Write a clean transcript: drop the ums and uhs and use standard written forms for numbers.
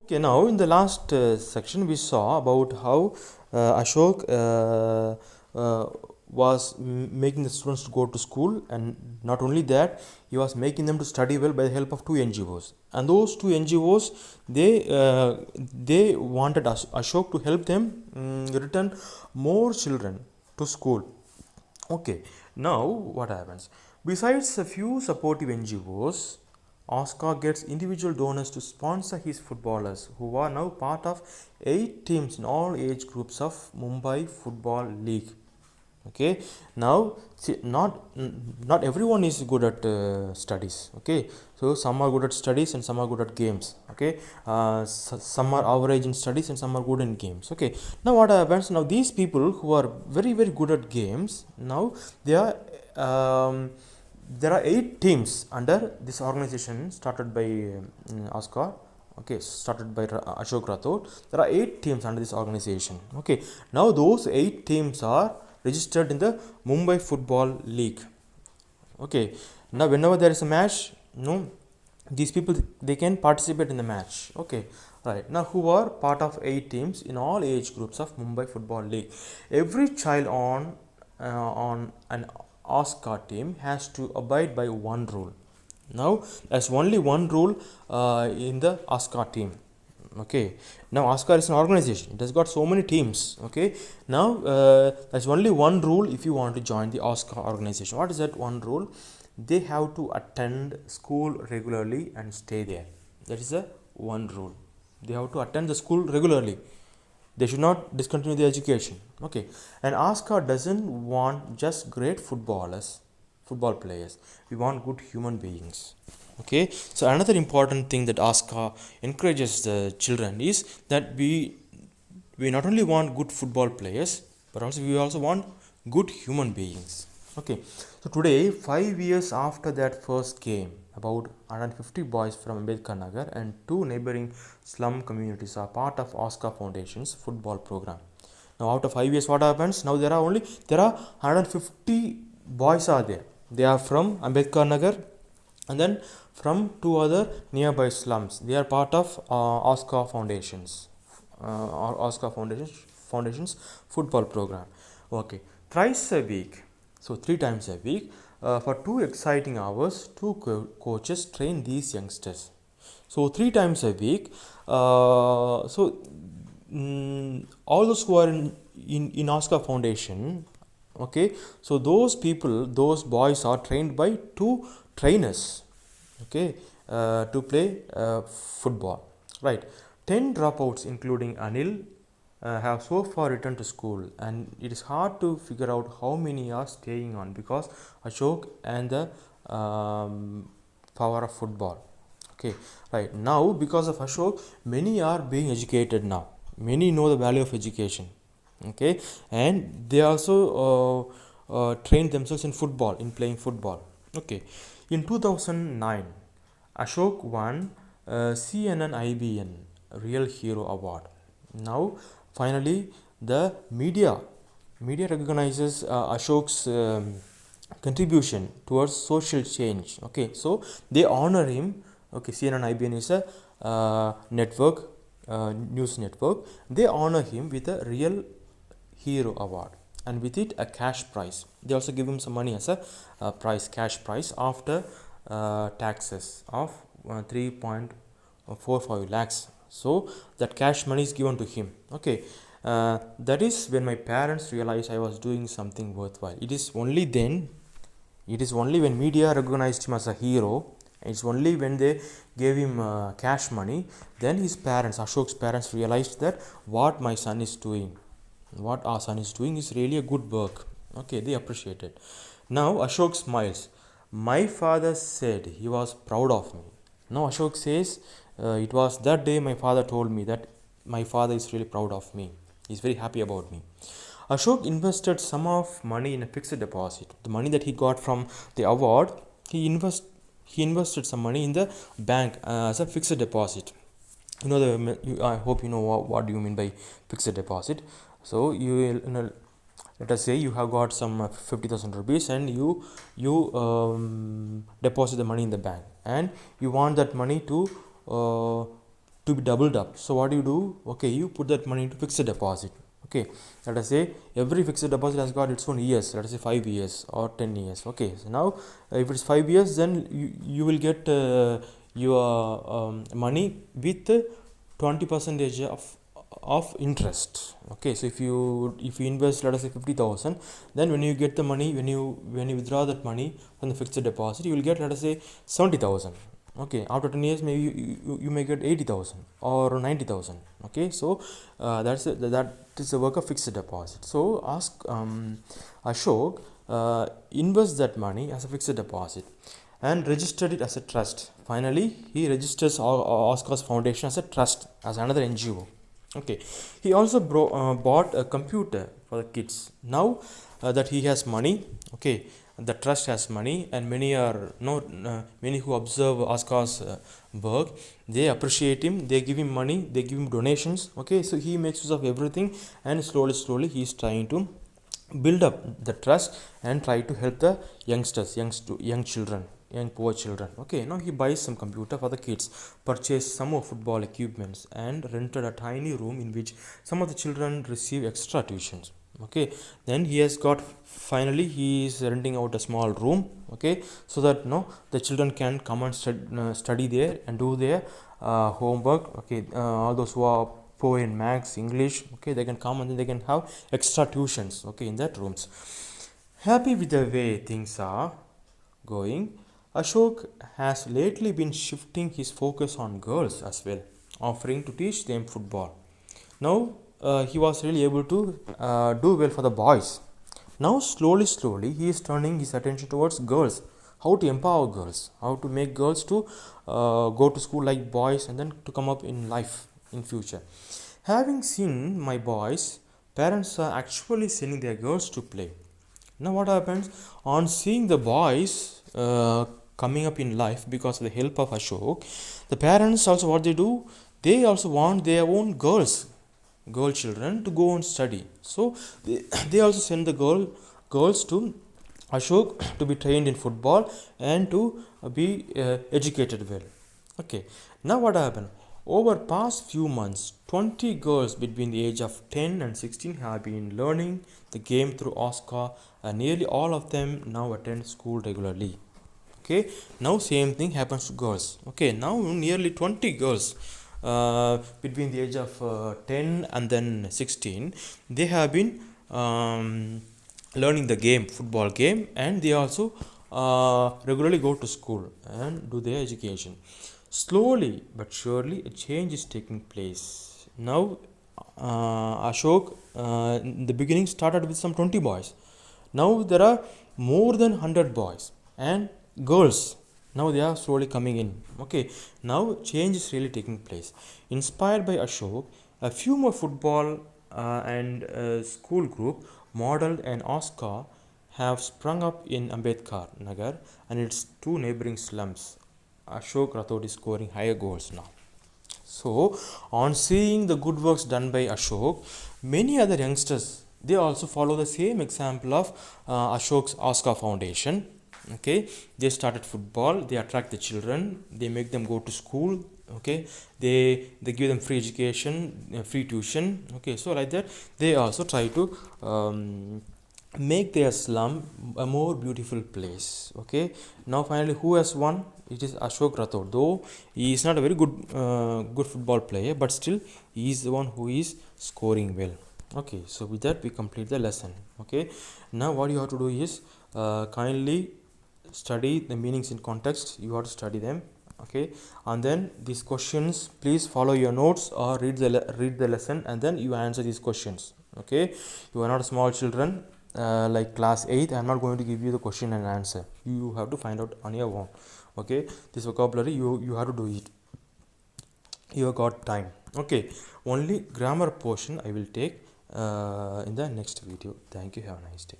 Okay, now in the last section we saw about how Ashok was making the students to go to school, and not only that, he was making them to study well by the help of two NGOs. And those two NGOs, they wanted Ashok to help them return more children to school. Okay, now what happens? Besides a few supportive NGOs, Oscar gets individual donors to sponsor his footballers, who are now part of 8 teams in all age groups of Mumbai Football League. Okay, now see, not everyone is good at studies. Okay, so some are good at studies and some are good at games. Okay, some are average in studies and some are good in games. Okay, now what happens? Now these people who are very good at games, now they are there are 8 teams under this organization started by Oscar. Okay, started by Ashok Rathod. There are 8 teams under this organization. Okay, now those 8 teams are registered in the Mumbai Football League. Okay, now whenever there is a match, no, these people they can participate in the match. Okay, right, now who are part of 8 teams in all age groups of Mumbai Football League. Every child on an Oscar team has to abide by one rule. Now there's only one rule in the Oscar team. Okay, now Oscar is an organization, it has got so many teams. Okay, now there's only one rule if you want to join the Oscar organization. What is that one rule? They have to attend school regularly and stay there. That is the one rule. They have to attend the school regularly, they should not discontinue the education. Okay, and Oscar doesn't want just great football players, we want good human beings. Okay, so another important thing that Oscar encourages the children is that we not only want good football players, but also we also want good human beings. Okay, so today 5 years after that first game, about 150 boys from Ambedkar Nagar and 2 neighboring slum communities are part of Oscar Foundation's football program. Now after 5 years what happens? Now there are 150 boys are there. They are from Ambedkar Nagar and then from 2 other nearby slums. They are part of Oscar Foundation's football program. Okay, thrice a week, so 3 times a week, for 2 exciting hours, two coaches train these youngsters. So 3 times a week. All those who are in Oscar Foundation, okay, so those people, those boys are trained by 2 trainers. Okay, to play football. Right, 10 dropouts, including Anil, have so far returned to school, and it is hard to figure out how many are staying on because Ashok and the power of football. Okay, right, now because of Ashok, many are being educated now, many know the value of education. Okay, and they also trained themselves in football, in playing football. Okay, in 2009 Ashok won CNN IBN Real Hero Award. Now finally the media recognizes Ashok's contribution towards social change. Okay, so they honor him. Okay, CNN IBN is a network, news network. They honor him with a Real Hero Award, and with it a cash prize. They also give him some money as a cash prize after taxes of 3.45 lakhs. So that cash money is given to him. Okay, that is when my parents realized I was doing something worthwhile. It is only when media recognized him as a hero, it's only when they gave him cash money, then his parents, Ashok's parents, realized that what our son is doing is really a good work. Okay, they appreciate it. Now Ashok smiles. My father said he was proud of me. Now Ashok says, it was that day my father told me that my father is really proud of me. He's very happy about me. Ashok invested some of money in a fixed deposit. The money that he got from the award, he invested some money in the bank as a fixed deposit. I hope you know what do you mean by fixed deposit. So let us say you have got some 50,000 rupees and you deposit the money in the bank, and you want that money to to be doubled up. So what do you do? Okay, you put that money into fixed deposit. Okay, let us say every fixed deposit has got its own years. Let us say 5 years or 10 years. Okay, so now if it's 5 years, then you will get your money with 20 percentage of interest. Okay, so if you invest, let us say 50,000, then when you get the money, when you withdraw that money from the fixed deposit, you will get, let us say, 70,000. Okay, after 10 years maybe you may get 80,000 or 90,000. Okay, so that is the work of fixed deposit. So ask Ashok invest that money as a fixed deposit and registered it as a trust. Finally, he registers Oscar's foundation as a trust, as another NGO. Okay, he also bought a computer for the kids. Now that he has money, okay, the trust has money, and many who observe Oscar's work, they appreciate him, they give him money, they give him donations. Okay, so he makes use of everything, and slowly he is trying to build up the trust and try to help the youngsters, young children, young poor children. Okay, now he buys some computer for the kids, purchased some of football equipments, and rented a tiny room in which some of the children receive extra tuitions. Okay, then he has got, finally he is renting out a small room. Okay, so that the children can come and study there and do their homework. Okay, all those who are poor in maths, English, okay, they can come and then they can have extra tuitions, okay, in that rooms. Happy with the way things are going, Ashok has lately been shifting his focus on girls as well, offering to teach them football. Now he was really able to do well for the boys. Now slowly he is turning his attention towards girls. How to empower girls, how to make girls to go to school like boys and then to come up in life in future. Having seen my boys, parents are actually sending their girls to play. Now what happens on seeing the boys coming up in life because of the help of Ashok, the parents also, what they do, they also want their own girl children to go and study. So they also send the girls to Ashok to be trained in football and to be educated well. Okay, now what happened? Over past few months, 20 girls between the age of 10 and 16 have been learning the game through Oscar, and nearly all of them now attend school regularly. Okay, now same thing happens to girls. Okay, now nearly 20 girls between the age of 10 and then 16, they have been learning the game, football game, and they also regularly go to school and do their education. Slowly but surely, a change is taking place. Now, Ashok in the beginning started with some 20 boys. Now there are more than 100 boys and girls. Now they are slowly coming in. Okay, now change is really taking place. Inspired by Ashok, a few more football and school group modeled an Oscar have sprung up in Ambedkar Nagar and its two neighboring slums. Ashok Rathod is scoring higher goals now. So, on seeing the good works done by Ashok, many other youngsters, they also follow the same example of Ashok's Oscar Foundation. Okay, they started football, they attract the children, they make them go to school. Okay, they give them free education, free tuition. Okay, so like that, they also try to make their slum a more beautiful place. Okay, now finally who has won? It is Ashok Rathod. Though he is not a very good football player, but still he is the one who is scoring well. Okay, so with that we complete the lesson. Okay, now what you have to do is kindly study the meanings in context. You have to study them. Okay, and then these questions, please follow your notes or read the lesson and then you answer these questions. Okay, you are not small children like class 8. I am not going to give you the question and answer. You have to find out on your own. Okay, this vocabulary you have to do it. You have got time. Okay, only grammar portion I will take in the next video. Thank you. Have a nice day.